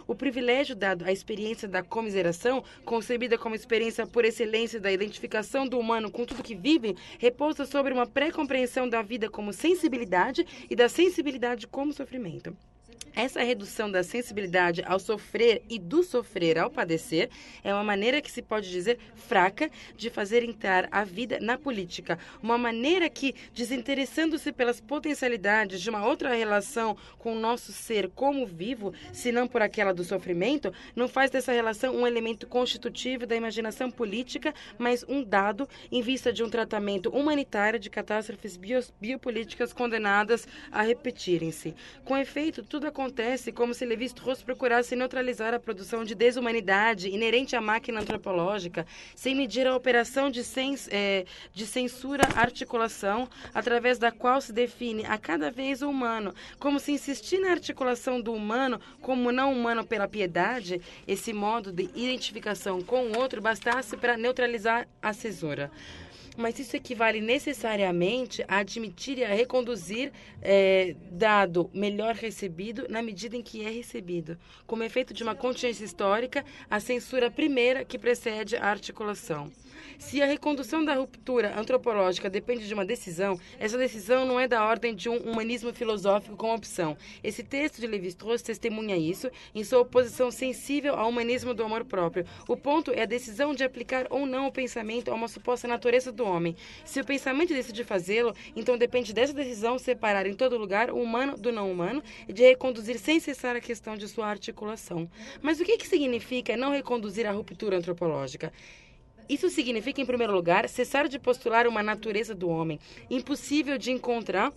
O privilégio dado à experiência da comiseração, concebida como experiência por excelência da identificação do humano com tudo que vive, repousa sobre uma pré-compreensão da vida como sensibilidade e da sensibilidade como sofrimento. Essa redução da sensibilidade ao sofrer e do sofrer ao padecer é uma maneira que se pode dizer fraca de fazer entrar a vida na política. Uma maneira que, desinteressando-se pelas potencialidades de uma outra relação com o nosso ser como vivo, se não por aquela do sofrimento, não faz dessa relação um elemento constitutivo da imaginação política, mas um dado em vista de um tratamento humanitário de catástrofes biopolíticas condenadas a repetirem-se. Com efeito, tudo acontece como se Lévi-Strauss procurasse neutralizar a produção de desumanidade inerente à máquina antropológica, sem medir a operação de censura-articulação, através da qual se define a cada vez o humano, como se insistir na articulação do humano como não humano pela piedade, esse modo de identificação com o outro bastasse para neutralizar a cesura. Mas isso equivale necessariamente a admitir e a reconduzir dado melhor recebido na medida em que é recebido, como efeito de uma contingência histórica, a censura primeira que precede a articulação. Se a recondução da ruptura antropológica depende de uma decisão, essa decisão não é da ordem de um humanismo filosófico com opção. Esse texto de Lévi-Strauss testemunha isso em sua oposição sensível ao humanismo do amor próprio. O ponto é a decisão de aplicar ou não o pensamento a uma suposta natureza do homem. Se o pensamento decide fazê-lo, então depende dessa decisão separar em todo lugar o humano do não humano e de reconduzir sem cessar a questão de sua articulação. Mas o que significa não reconduzir a ruptura antropológica? Isso significa, em primeiro lugar, cessar de postular uma natureza do homem, impossível de encontrar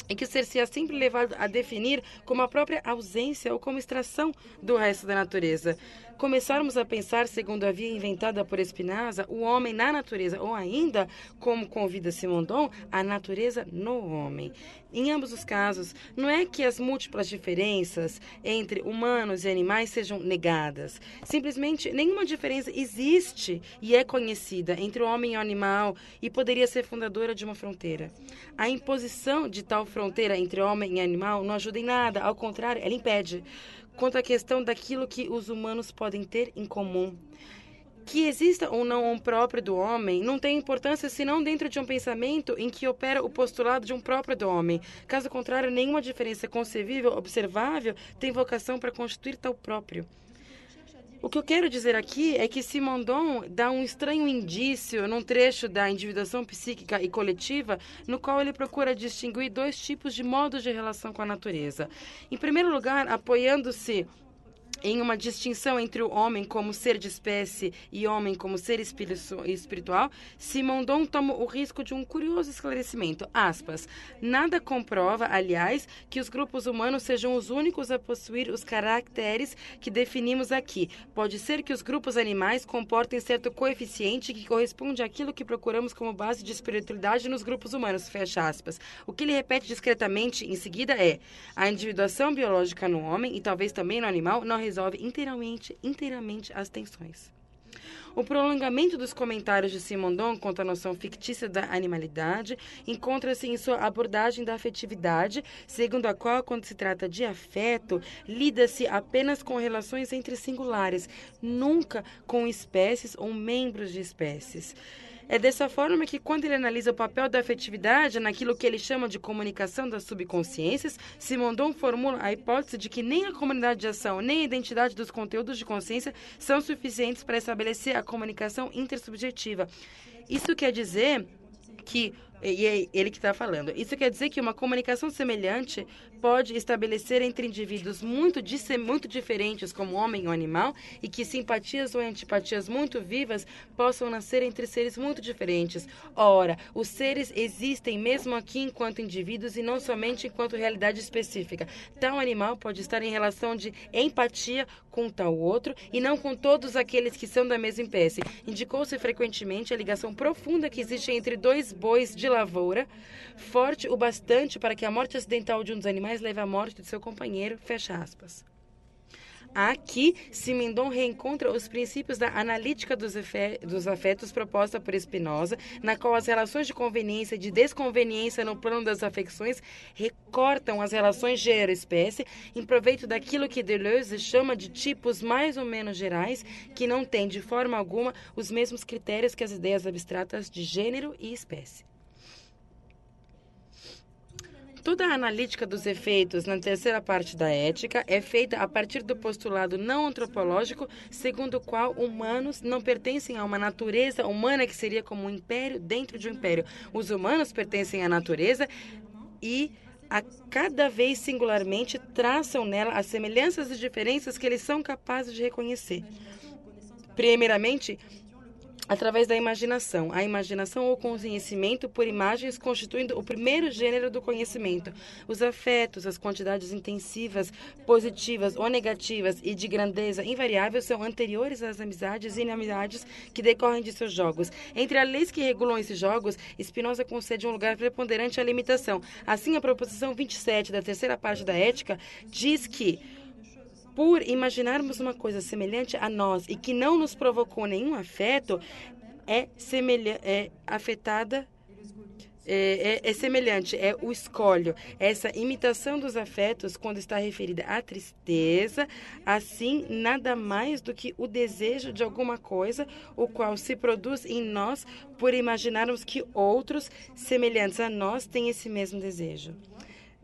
e que o ser se sempre levado a definir como a própria ausência ou como extração do resto da natureza. Começarmos a pensar, segundo a via inventada por Spinoza, o homem na natureza, ou ainda, como convida Simondon, a natureza no homem. Em ambos os casos, não é que as múltiplas diferenças entre humanos e animais sejam negadas. Simplesmente, nenhuma diferença existe e é conhecida entre o homem e o animal e poderia ser fundadora de uma fronteira. A imposição de tal fronteira entre homem e animal não ajuda em nada, ao contrário, ela impede. Quanto à questão daquilo que os humanos podem ter em comum. Que exista ou não um próprio do homem não tem importância senão dentro de um pensamento em que opera o postulado de um próprio do homem. Caso contrário, nenhuma diferença concebível, observável, tem vocação para constituir tal próprio. O que eu quero dizer aqui é que Simondon dá um estranho indício num trecho da individuação psíquica e coletiva, no qual ele procura distinguir dois tipos de modos de relação com a natureza. Em primeiro lugar, apoiando-se em uma distinção entre o homem como ser de espécie e homem como ser espiritual, Simondon toma o risco de um curioso esclarecimento. Aspas. Nada comprova, aliás, que os grupos humanos sejam os únicos a possuir os caracteres que definimos aqui. Pode ser que os grupos animais comportem certo coeficiente que corresponde àquilo que procuramos como base de espiritualidade nos grupos humanos. Fecha aspas. O que ele repete discretamente em seguida é: a individuação biológica no homem, e talvez também no animal, não resolve inteiramente as tensões. O prolongamento dos comentários de Simondon quanto à noção fictícia da animalidade encontra-se em sua abordagem da afetividade, segundo a qual, quando se trata de afeto, lida-se apenas com relações entre singulares, nunca com espécies ou membros de espécies. É dessa forma que, quando ele analisa o papel da afetividade naquilo que ele chama de comunicação das subconsciências, Simondon formula a hipótese de que nem a comunidade de ação, nem a identidade dos conteúdos de consciência são suficientes para estabelecer a comunicação intersubjetiva. Isso quer dizer que, e é ele que está falando, isso quer dizer que uma comunicação semelhante pode estabelecer entre indivíduos muito diferentes, como homem ou animal, e que simpatias ou antipatias muito vivas possam nascer entre seres muito diferentes. Ora, os seres existem mesmo aqui enquanto indivíduos e não somente enquanto realidade específica. Tal animal pode estar em relação de empatia com tal outro e não com todos aqueles que são da mesma espécie. Indicou-se frequentemente a ligação profunda que existe entre dois bois de lavoura, forte o bastante para que a morte acidental de um dos animais leve à morte de seu companheiro, fecha aspas. Aqui, Simondon reencontra os princípios da analítica dos afetos proposta por Spinoza, na qual as relações de conveniência e de desconveniência no plano das afecções recortam as relações gênero-espécie em proveito daquilo que Deleuze chama de tipos mais ou menos gerais, que não têm de forma alguma os mesmos critérios que as ideias abstratas de gênero e espécie. Toda a analítica dos efeitos na terceira parte da ética é feita a partir do postulado não antropológico, segundo o qual humanos não pertencem a uma natureza humana que seria como um império dentro de um império. Os humanos pertencem à natureza e a cada vez singularmente traçam nela as semelhanças e diferenças que eles são capazes de reconhecer. Primeiramente, através da imaginação. A imaginação ou conhecimento por imagens constituindo o primeiro gênero do conhecimento. Os afetos, as quantidades intensivas, positivas ou negativas e de grandeza invariável são anteriores às amizades e inimizades que decorrem de seus jogos. Entre as leis que regulam esses jogos, Spinoza concede um lugar preponderante à limitação. Assim, a proposição 27 da terceira parte da Ética diz que por imaginarmos uma coisa semelhante a nós e que não nos provocou nenhum afeto, é semelhante, é o escolho. Essa imitação dos afetos, quando está referida à tristeza, assim, nada mais do que o desejo de alguma coisa, o qual se produz em nós por imaginarmos que outros, semelhantes a nós, têm esse mesmo desejo.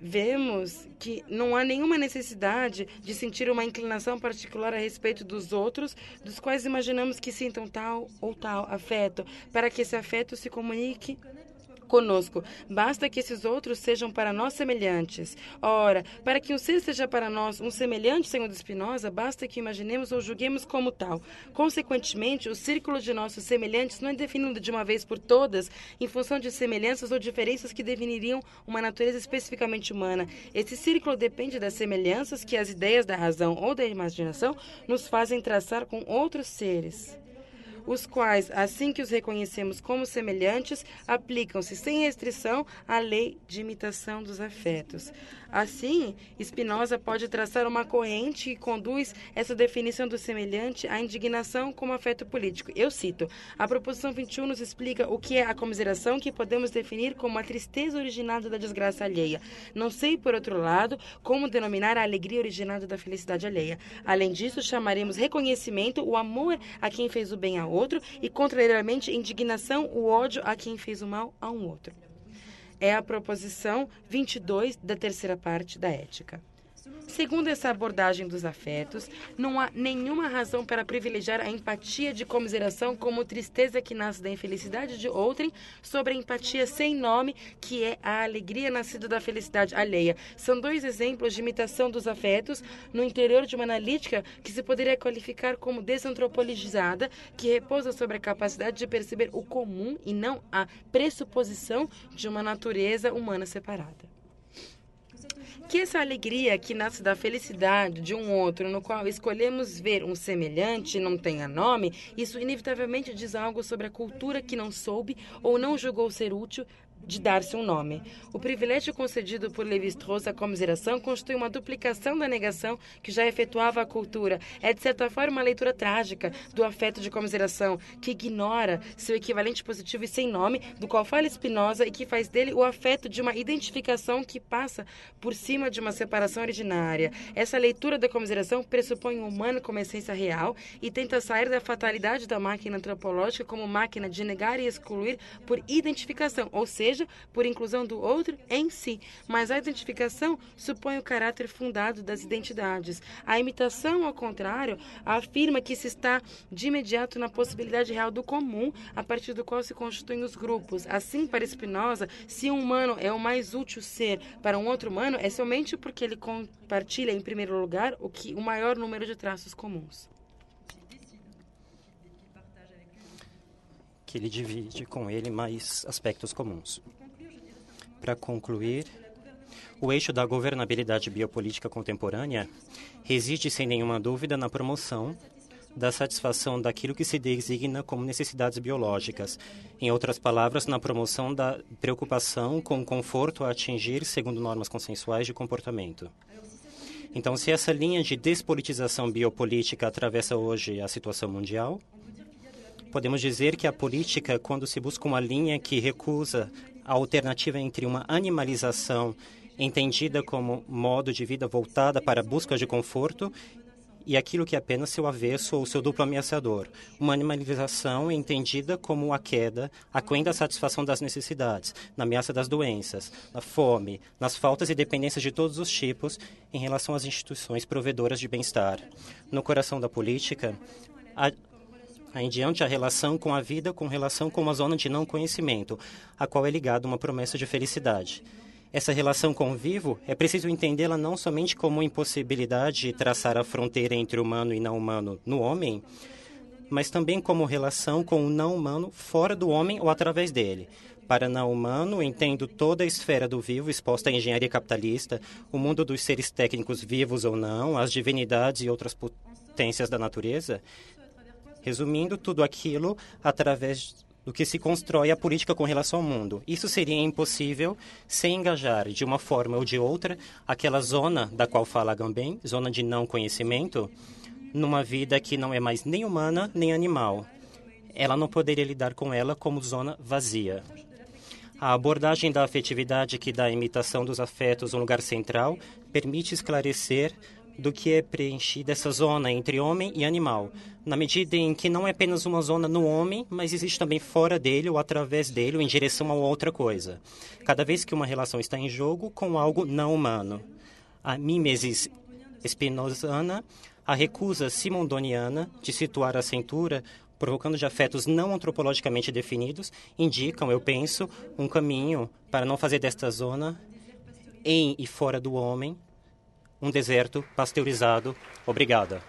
Vemos que não há nenhuma necessidade de sentir uma inclinação particular a respeito dos outros, dos quais imaginamos que sintam tal ou tal afeto, para que esse afeto se comunique conosco. Basta que esses outros sejam para nós semelhantes. Ora, para que um ser seja para nós um semelhante, segundo Spinoza, basta que imaginemos ou julguemos como tal. Consequentemente, o círculo de nossos semelhantes não é definido de uma vez por todas em função de semelhanças ou diferenças que definiriam uma natureza especificamente humana. Esse círculo depende das semelhanças que as ideias da razão ou da imaginação nos fazem traçar com outros seres, os quais, assim que os reconhecemos como semelhantes, aplicam-se sem restrição à lei de imitação dos afetos. Assim, Spinoza pode traçar uma corrente que conduz essa definição do semelhante à indignação como afeto político. Eu cito: a proposição 21 nos explica o que é a comiseração, que podemos definir como a tristeza originada da desgraça alheia. Não sei, por outro lado, como denominar a alegria originada da felicidade alheia. Além disso, chamaremos reconhecimento o amor a quem fez o bem a outro e, contrariamente, indignação o ódio a quem fez o mal a um outro. É a proposição 22 da terceira parte da Ética. Segundo essa abordagem dos afetos, não há nenhuma razão para privilegiar a empatia de comiseração como tristeza que nasce da infelicidade de outrem sobre a empatia sem nome, que é a alegria nascida da felicidade alheia. São dois exemplos de imitação dos afetos no interior de uma analítica que se poderia qualificar como desantropologizada, que repousa sobre a capacidade de perceber o comum e não a pressuposição de uma natureza humana separada. Que essa alegria que nasce da felicidade de um outro, no qual escolhemos ver um semelhante e não tenha nome, isso inevitavelmente diz algo sobre a cultura que não soube ou não julgou ser útil de dar-se um nome. O privilégio concedido por Lévi-Strauss à comiseração constitui uma duplicação da negação que já efetuava a cultura. É, de certa forma, uma leitura trágica do afeto de comiseração, que ignora seu equivalente positivo e sem nome, do qual fala Spinoza, e que faz dele o afeto de uma identificação que passa por cima de uma separação originária. Essa leitura da comiseração pressupõe o humano como essência real e tenta sair da fatalidade da máquina antropológica como máquina de negar e excluir por identificação, ou seja, por inclusão do outro em si. Mas a identificação supõe o caráter fundado das identidades. A imitação, ao contrário, afirma que se está de imediato na possibilidade real do comum, a partir do qual se constituem os grupos. Assim, para Spinoza, se um humano é o mais útil ser para um outro humano, é somente porque ele compartilha, em primeiro lugar, o maior número de traços comuns. Que ele divide com ele mais aspectos comuns. Para concluir, o eixo da governabilidade biopolítica contemporânea reside, sem nenhuma dúvida, na promoção da satisfação daquilo que se designa como necessidades biológicas. Em outras palavras, na promoção da preocupação com o conforto a atingir segundo normas consensuais de comportamento. Então, se essa linha de despolitização biopolítica atravessa hoje a situação mundial, podemos dizer que a política, quando se busca uma linha que recusa a alternativa entre uma animalização entendida como modo de vida voltada para a busca de conforto e aquilo que é apenas seu avesso ou seu duplo ameaçador. Uma animalização entendida como a queda, aquém da satisfação das necessidades, na ameaça das doenças, na fome, nas faltas e dependências de todos os tipos em relação às instituições provedoras de bem-estar. No coração da política, em diante a relação com a vida com relação com uma zona de não conhecimento, a qual é ligada uma promessa de felicidade. Essa relação com o vivo é preciso entendê-la não somente como impossibilidade de traçar a fronteira entre humano e não humano no homem, mas também como relação com o não humano fora do homem ou através dele. Para não humano, entendo toda a esfera do vivo exposta à engenharia capitalista, o mundo dos seres técnicos vivos ou não, as divinidades e outras potências da natureza, resumindo tudo aquilo através do que se constrói a política com relação ao mundo. Isso seria impossível sem engajar, de uma forma ou de outra, aquela zona da qual fala Agamben, zona de não conhecimento, numa vida que não é mais nem humana nem animal. Ela não poderia lidar com ela como zona vazia. A abordagem da afetividade que dá à imitação dos afetos um lugar central permite esclarecer do que é preenchida essa zona entre homem e animal, na medida em que não é apenas uma zona no homem, mas existe também fora dele ou através dele ou em direção a outra coisa. Cada vez que uma relação está em jogo com algo não humano. A mimesis spinozana, a recusa simondoniana de situar a cintura, provocando de afetos não antropologicamente definidos, indicam, eu penso, um caminho para não fazer desta zona, em e fora do homem, um deserto pasteurizado. Obrigada.